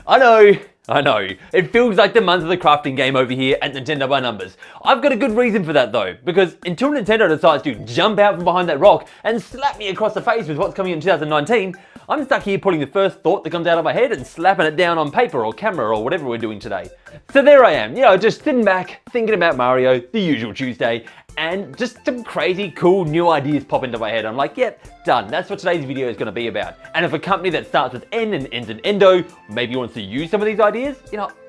I know. It feels like the month of the crafting game over here at Nintendo by Numbers. I've got a good reason for that though, because until Nintendo decides to jump out from behind that rock and slap me across the face with what's coming in 2019, I'm stuck here putting the first thought that comes out of my head and slapping it down on paper or camera or whatever we're doing today. So there I am, just sitting back, thinking about Mario, the usual Tuesday, and just some crazy cool new ideas pop into my head. I'm like, yep, done. That's what today's video is going to be about. And if a company that starts with N and ends in Endo maybe wants to use some of these ideas,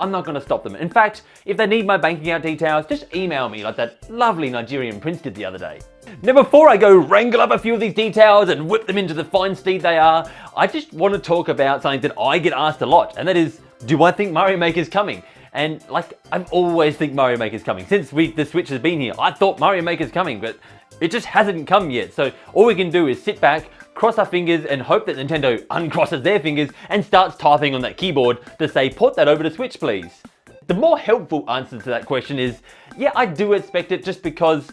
I'm not going to stop them. In fact, if they need my bank account details, just email me like that lovely Nigerian prince did the other day. Now, before I go wrangle up a few of these details and whip them into the fine steed they are, I just want to talk about something that I get asked a lot, and that is, do I think Mario Maker's coming? And I've always think Mario Maker's coming. Since the Switch has been here, I thought Mario Maker's coming, but it just hasn't come yet. So all we can do is sit back, cross our fingers, and hope that Nintendo uncrosses their fingers and starts typing on that keyboard to say, port that over to Switch, please. The more helpful answer to that question is, yeah, I do expect it, just because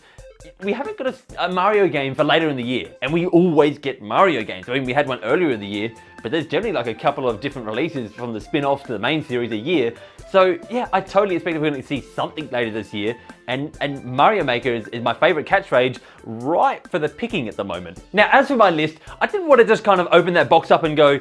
we haven't got a Mario game for later in the year, and we always get Mario games. I mean, we had one earlier in the year, but there's generally like a couple of different releases from the spin-off to the main series a year. So yeah, I totally expect we're going to see something later this year, and Mario Maker is my favorite catchphrase, right for the picking at the moment. Now, as for my list, I didn't want to just kind of open that box up and go,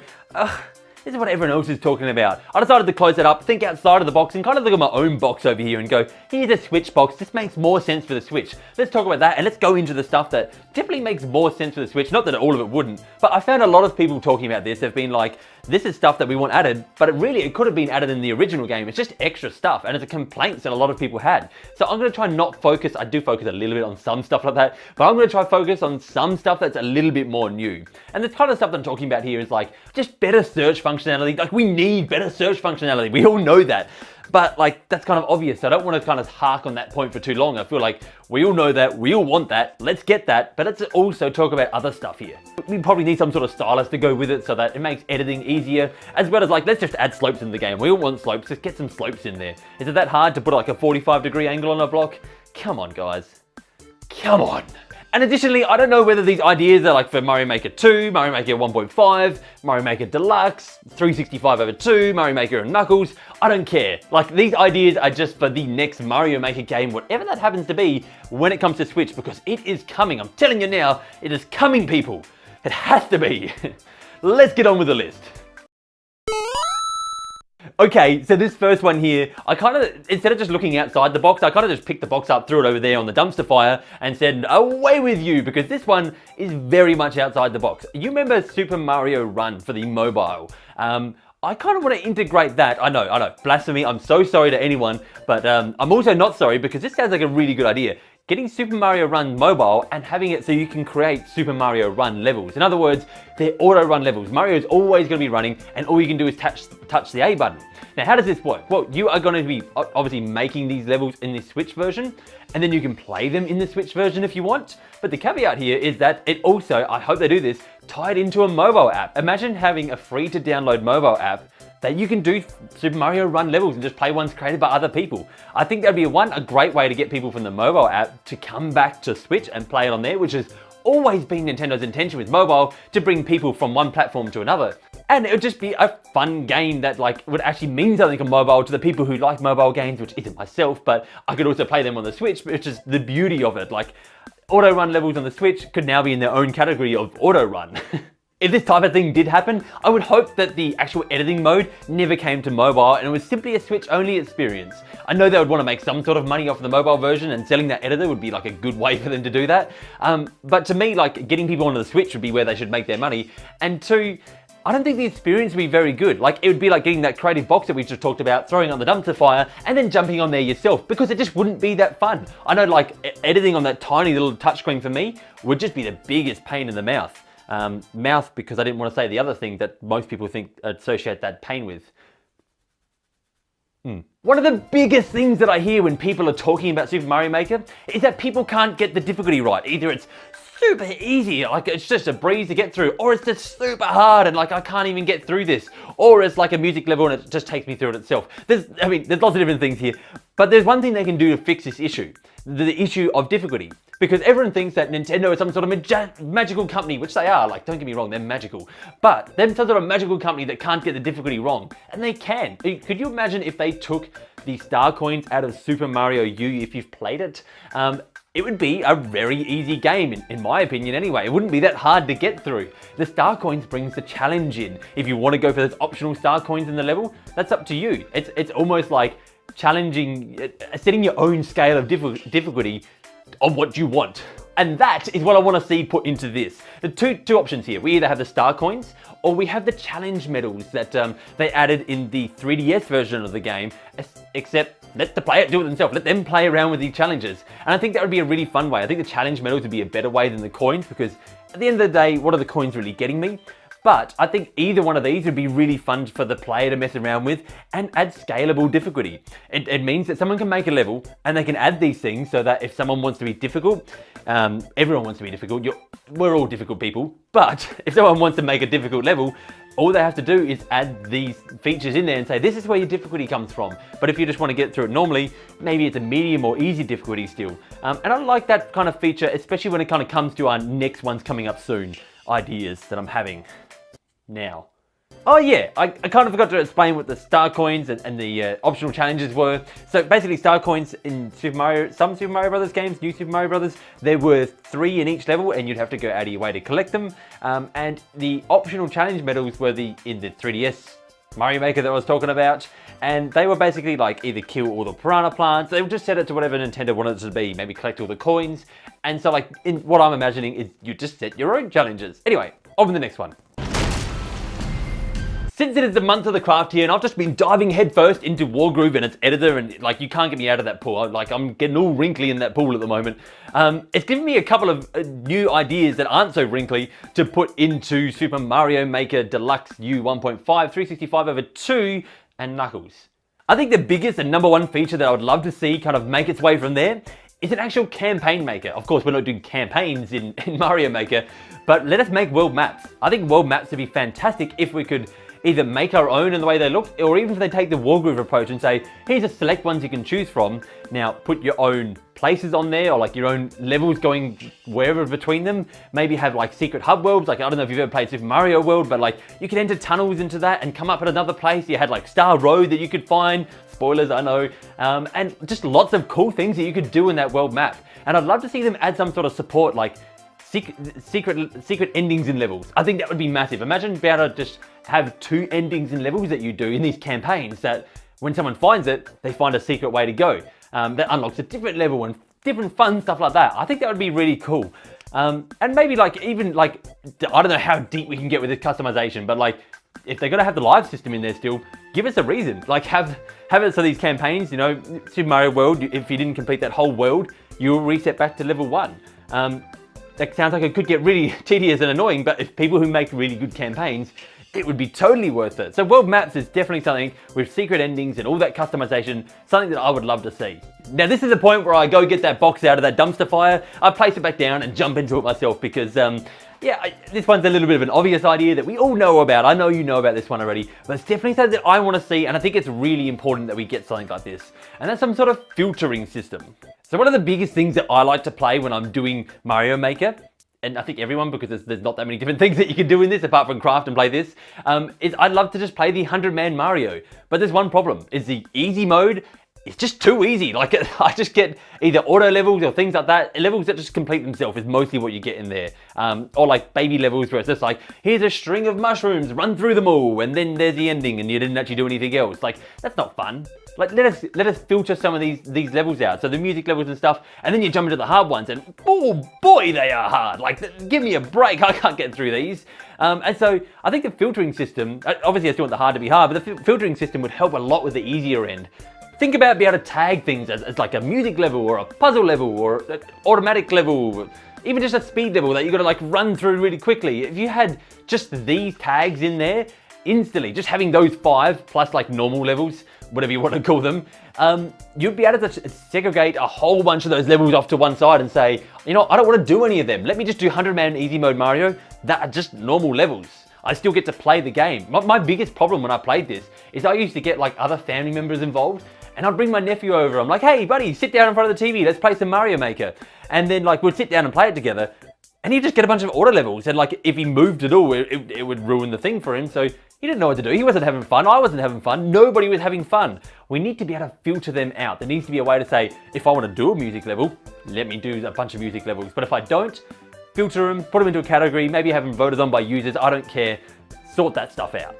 this is what everyone else is talking about. I decided to close it up, think outside of the box, and kind of look at my own box over here and go, here's a Switch box. This makes more sense for the Switch. Let's talk about that, and let's go into the stuff that definitely makes more sense for the Switch. Not that all of it wouldn't, but I found a lot of people talking about this have been like, this is stuff that we want added, but it could have been added in the original game. It's just extra stuff, and it's a complaint that a lot of people had. So I'm going to try not focus. I do focus a little bit on some stuff like that, but I'm going to try focus on some stuff that's a little bit more new. And the kind of stuff that I'm talking about here is like just better search functionality. Like, we need better search functionality. We all know that. But that's kind of obvious. So I don't want to kind of hark on that point for too long. I feel like we all know that, we all want that, let's get that, but let's also talk about other stuff here. We probably need some sort of stylus to go with it so that it makes editing easier, as well as let's just add slopes in the game. We all want slopes, just get some slopes in there. Is it that hard to put like a 45-degree angle on a block? Come on, guys. Come on. And additionally, I don't know whether these ideas are for Mario Maker 2, Mario Maker 1.5, Mario Maker Deluxe, 365/2, Mario Maker and Knuckles. I don't care. These ideas are just for the next Mario Maker game, whatever that happens to be when it comes to Switch, because it is coming. I'm telling you now, it is coming, people. It has to be. Let's get on with the list. Okay, so this first one here, I kind of, instead of just looking outside the box, I kind of just picked the box up, threw it over there on the dumpster fire, and said, away with you, because this one is very much outside the box. You remember Super Mario Run for the mobile? I kind of want to integrate that. I know, blasphemy, I'm so sorry to anyone, but I'm also not sorry, because this sounds like a really good idea. Getting Super Mario Run mobile and having it so you can create Super Mario Run levels. In other words, they're auto-run levels. Mario's always going to be running, and all you can do is touch the A button. Now, how does this work? Well, you are going to be obviously making these levels in the Switch version, and then you can play them in the Switch version if you want. But the caveat here is that it also, I hope they do this, tied into a mobile app. Imagine having a free-to-download mobile app that you can do Super Mario Run levels and just play ones created by other people. I think that'd be a great way to get people from the mobile app to come back to Switch and play it on there, which has always been Nintendo's intention with mobile, to bring people from one platform to another. And it would just be a fun game that would actually mean something on mobile to the people who like mobile games, which isn't myself, but I could also play them on the Switch, which is the beauty of it. Auto run levels on the Switch could now be in their own category of auto run. If this type of thing did happen, I would hope that the actual editing mode never came to mobile and it was simply a Switch-only experience. I know they would want to make some sort of money off the mobile version, and selling that editor would be a good way for them to do that. But to me, getting people onto the Switch would be where they should make their money. And two, I don't think the experience would be very good. It would be like getting that creative box that we just talked about, throwing it on the dumpster fire, and then jumping on there yourself, because it just wouldn't be that fun. I know editing on that tiny little touchscreen for me would just be the biggest pain in the mouth. Mouth, because I didn't want to say the other thing that most people associate that pain with. One of the biggest things that I hear when people are talking about Super Mario Maker is that people can't get the difficulty right. Either it's super easy, like it's just a breeze to get through, or it's just super hard and like I can't even get through this, or it's like a music level and it just takes me through it itself. There's lots of different things here, but there's one thing they can do to fix this issue, the issue of difficulty. Because everyone thinks that Nintendo is some sort of magical company, which they are, like don't get me wrong, they're magical. But they're some sort of magical company that can't get the difficulty wrong, and they can. Could you imagine if they took the star coins out of Super Mario U if you've played it? It would be a very easy game, in my opinion anyway. It wouldn't be that hard to get through. The star coins brings the challenge in. If you want to go for those optional star coins in the level, that's up to you. It's almost like challenging, setting your own scale of difficulty on what you want. And that is what I want to see put into this. The two options here. We either have the star coins or we have the challenge medals that they added in the 3DS version of the game, except let the player do it themselves. Let them play around with these challenges. And I think that would be a really fun way. I think the challenge medals would be a better way than the coins, because at the end of the day, what are the coins really getting me? But I think either one of these would be really fun for the player to mess around with and add scalable difficulty. It means that someone can make a level and they can add these things so that if someone wants to be difficult, everyone wants to be difficult. We're all difficult people. But if someone wants to make a difficult level, all they have to do is add these features in there and say, this is where your difficulty comes from. But if you just want to get through it normally, maybe it's a medium or easy difficulty still. And I like that kind of feature, especially when it kind of comes to our next ones coming up soon. Ideas that I'm having now. Oh yeah, I kind of forgot to explain what the star coins and the optional challenges were. So basically star coins in some Super Mario Brothers games, New Super Mario Brothers, there were 3 in each level and you'd have to go out of your way to collect them. And the optional challenge medals were in the 3DS Mario Maker that I was talking about. And they were basically like either kill all the piranha plants, they would just set it to whatever Nintendo wanted it to be, maybe collect all the coins. And so like, in what I'm imagining is you just set your own challenges. Anyway, on to the next one. Since it is the month of the craft here, and I've just been diving headfirst into Wargroove and its editor, and like you can't get me out of that pool. Like I'm getting all wrinkly in that pool at the moment. It's given me a couple of new ideas that aren't so wrinkly to put into Super Mario Maker Deluxe U 1.5, 365/2, and Knuckles. I think the biggest and number one feature that I would love to see kind of make its way from there is an actual campaign maker. Of course, we're not doing campaigns in Mario Maker, but let us make world maps. I think world maps would be fantastic if we could either make our own in the way they look, or even if they take the Wargroove approach and say, here's a select ones you can choose from. Now put your own places on there, or like your own levels going wherever between them. Maybe have like secret hub worlds. Like I don't know if you've ever played Super Mario World, but like you could enter tunnels into that and come up at another place. You had like Star Road that you could find. Spoilers, I know. And just lots of cool things that you could do in that world map. And I'd love to see them add some sort of support, like secret endings in levels. I think that would be massive. Imagine being able to just have 2 endings in levels that you do in these campaigns, that when someone finds it, they find a secret way to go. That unlocks a different level and different fun stuff like that. I think that would be really cool. And maybe like even like, I don't know how deep we can get with this customization, but like if they're gonna have the live system in there still, give us a reason. Like have it so these campaigns, you know, Super Mario World, if you didn't complete that whole world, you'll reset back to level 1. That sounds like it could get really tedious and annoying, but if people who make really good campaigns, it would be totally worth it. So world maps is definitely something with secret endings and all that customization, something that I would love to see. Now this is the point where I go get that box out of that dumpster fire, I place it back down and jump into it myself because this one's a little bit of an obvious idea that we all know about. I know you know about this one already, but it's definitely something that I want to see, and I think it's really important that we get something like this. And that's some sort of filtering system. So one of the biggest things that I like to play when I'm doing Mario Maker, and I think everyone, because there's not that many different things that you can do in this apart from craft and play this, is I'd love to just play the 100-man Mario. But there's one problem, is the easy mode, it's just too easy. Like I just get either auto levels or things like that. Levels that just complete themselves is mostly what you get in there. Or like baby levels where it's just like, here's a string of mushrooms, run through them all, and then there's the ending and you didn't actually do anything else. Like, that's not fun. Like let us filter some of these levels out, so the music levels and stuff, and then you jump into the hard ones, and oh boy, they are hard. Like give me a break, I can't get through these. And so I think the filtering system, obviously I still want the hard to be hard, but the filtering system would help a lot with the easier end. Think about being able to tag things as like a music level or a puzzle level or an automatic level, even just a speed level that you got to like run through really quickly. If you had just these tags in there, instantly, just having those 5 plus like normal levels whatever you want to call them, you'd be able to segregate a whole bunch of those levels off to one side and say, you know, I don't want to do any of them. Let me just do 100-man easy mode Mario that are just normal levels. I still get to play the game. My biggest problem when I played this is I used to get like other family members involved, and I'd bring my nephew over. I'm like, hey buddy, sit down in front of the TV, let's play some Mario Maker. And then like we'd sit down and play it together, and he'd just get a bunch of auto levels, and like if he moved at all, it would ruin the thing for him. So he didn't know what to do. He wasn't having fun, I wasn't having fun, nobody was having fun. We need to be able to filter them out. There needs to be a way to say, if I want to do a music level, let me do a bunch of music levels. But if I don't, filter them, put them into a category, maybe have them voted on by users, I don't care. Sort that stuff out.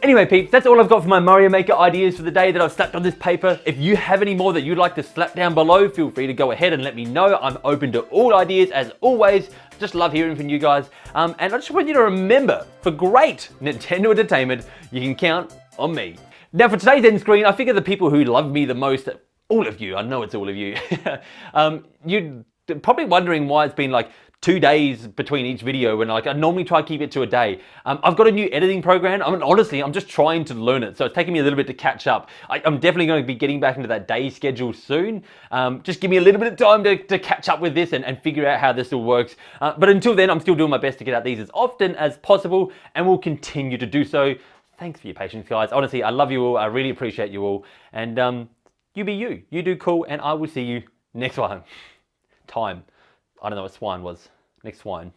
Anyway peeps, that's all I've got for my Mario Maker ideas for the day that I've slapped on this paper. If you have any more that you'd like to slap down below, feel free to go ahead and let me know. I'm open to all ideas as always. Just love hearing from you guys. And I just want you to remember, for great Nintendo entertainment, you can count on me. Now for today's end screen, I figure the people who love me the most, all of you, I know it's all of you, you're probably wondering why it's been like 2 days between each video when like I normally try to keep it to a day. I've got a new editing program. I mean, honestly, I'm just trying to learn it. So it's taking me a little bit to catch up. I'm definitely going to be getting back into that day schedule soon. Just give me a little bit of time to catch up with this and figure out how this all works. But until then, I'm still doing my best to get out these as often as possible, and will continue to do so. Thanks for your patience, guys. Honestly, I love you all. I really appreciate you all. And you be you. You do cool, and I will see you next one. Time. I don't know what swine was. Next swine.